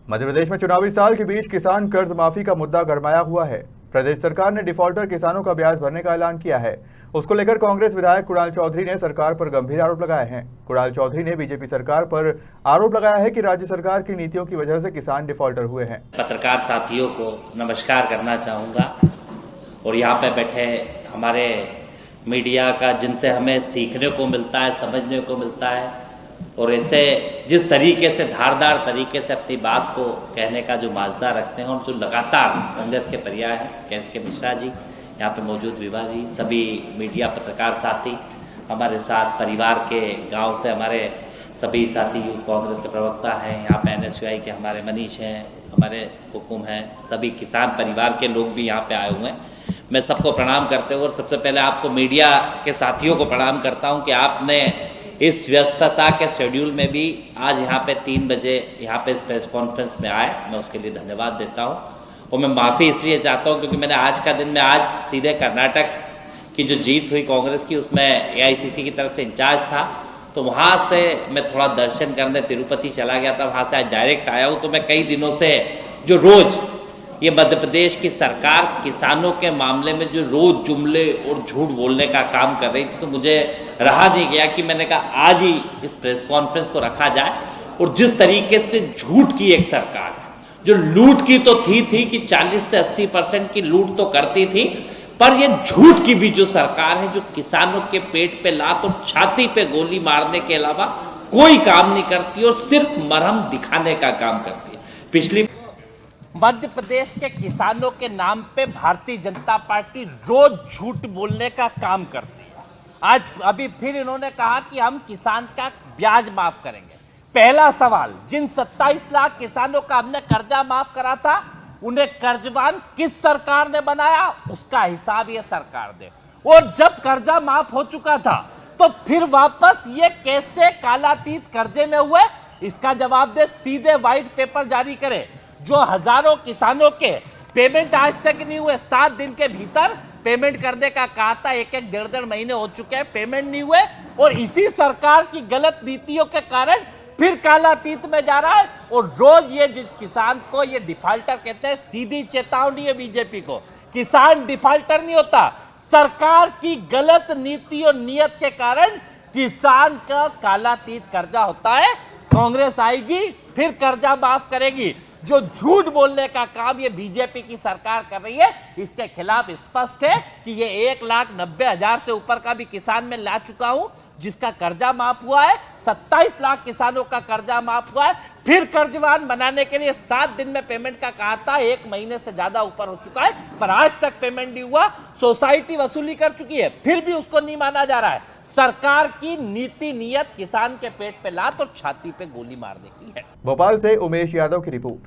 मध्य प्रदेश में चुनावी साल के बीच किसान कर्ज माफी का मुद्दा गरमाया हुआ है। प्रदेश सरकार ने डिफॉल्टर किसानों का ब्याज भरने का ऐलान किया है। उसको लेकर कांग्रेस विधायक कुणाल चौधरी ने सरकार पर गंभीर आरोप लगाए हैं। कुणाल चौधरी ने बीजेपी सरकार पर आरोप लगाया है कि राज्य सरकार की नीतियों की वजह से किसान डिफॉल्टर हुए हैं। पत्रकार साथियों को नमस्कार करना चाहूँगा और यहाँ पे बैठे हमारे मीडिया का, जिनसे हमें सीखने को मिलता है, समझने को मिलता है, और ऐसे जिस तरीके से धारदार तरीके से अपनी बात को कहने का जो माजदा रखते हैं, और जो लगातार कांग्रेस के पर्याय हैं, कैस के मिश्रा जी, यहाँ पे मौजूद विभा जी, सभी मीडिया पत्रकार साथी हमारे साथ, परिवार के गांव से हमारे सभी साथी यूथ कांग्रेस के प्रवक्ता हैं, यहाँ पे NSUI के हमारे मनीष हैं, हमारे हुकुम हैं, सभी किसान परिवार के लोग भी यहाँ पे आए हुए हैं। मैं सबको प्रणाम करते हुए, और सबसे पहले आपको मीडिया के साथियों को प्रणाम करता हूँ कि आपने इस व्यस्तता के शेड्यूल में भी आज यहाँ पे 3 बजे यहाँ पे इस प्रेस कॉन्फ्रेंस में आए, मैं उसके लिए धन्यवाद देता हूँ। और मैं माफ़ी इसलिए चाहता हूँ क्योंकि मैंने आज का दिन में आज सीधे कर्नाटक की जो जीत हुई कांग्रेस की, उसमें AICC की तरफ से इंचार्ज था, तो वहाँ से मैं थोड़ा दर्शन करने तिरुपति चला गया था, वहाँ से आज डायरेक्ट आया हूँ। तो मैं कई दिनों से जो रोज़ ये मध्य प्रदेश की सरकार किसानों के मामले में जो रोज जुमले और झूठ बोलने का काम कर रही थी, तो मुझे रहा नहीं गया कि मैंने कहा आज ही इस प्रेस कॉन्फ्रेंस को रखा जाए। और जिस तरीके से झूठ की एक सरकार है, जो लूट की तो थी कि 40 से 80% की लूट तो करती थी, पर ये झूठ की भी जो सरकार है, जो किसानों के पेट पे लात और छाती पे गोली मारने के अलावा कोई काम नहीं करती और सिर्फ मरहम दिखाने का काम करती है। पिछली मध्य प्रदेश के किसानों के नाम पे भारतीय जनता पार्टी रोज झूठ बोलने का काम करती है। आज अभी फिर इन्होंने कहा कि हम किसान का ब्याज माफ करेंगे। पहला सवाल, जिन 27 लाख किसानों का हमने कर्जा माफ करा था, उन्हें कर्जवान किस सरकार ने बनाया, उसका हिसाब ये सरकार दे। और जब कर्जा माफ हो चुका था तो फिर वापस ये कैसे कालातीत कर्जे में हुए, इसका जवाब दे। सीधे व्हाइट पेपर जारी करे। जो हजारों किसानों के पेमेंट आज तक नहीं हुए, 7 दिन के भीतर पेमेंट करने का कहा था, एक डेढ़ महीने हो चुके हैं, पेमेंट नहीं हुए। और इसी सरकार की गलत नीतियों के कारण फिर कालातीत में जा रहा है। और रोज ये जिस किसान को ये डिफॉल्टर कहते हैं, सीधी चेतावनी है बीजेपी को, किसान डिफॉल्टर नहीं होता, सरकार की गलत नीति और नियत के कारण किसान का कालातीत कर्जा होता है। कांग्रेस आएगी फिर कर्जा माफ करेगी। जो झूठ बोलने का काम ये बीजेपी की सरकार कर रही है, इसके खिलाफ स्पष्ट है कि ये 1,90,000 से ऊपर का भी किसान में ला चुका हूं जिसका कर्जा माफ हुआ है। 27 लाख किसानों का कर्जा माफ हुआ है। फिर कर्जवान बनाने के लिए 7 दिन में पेमेंट का कहा था, 1 महीने से ज्यादा ऊपर हो चुका है, पर आज तक पेमेंट नहीं हुआ। सोसाइटी वसूली कर चुकी है, फिर भी उसको नहीं माना जा रहा है। सरकार की नीति नियत किसान के पेट पे लात और छाती पे गोली मारने की है। भोपाल से उमेश यादव की रिपोर्ट।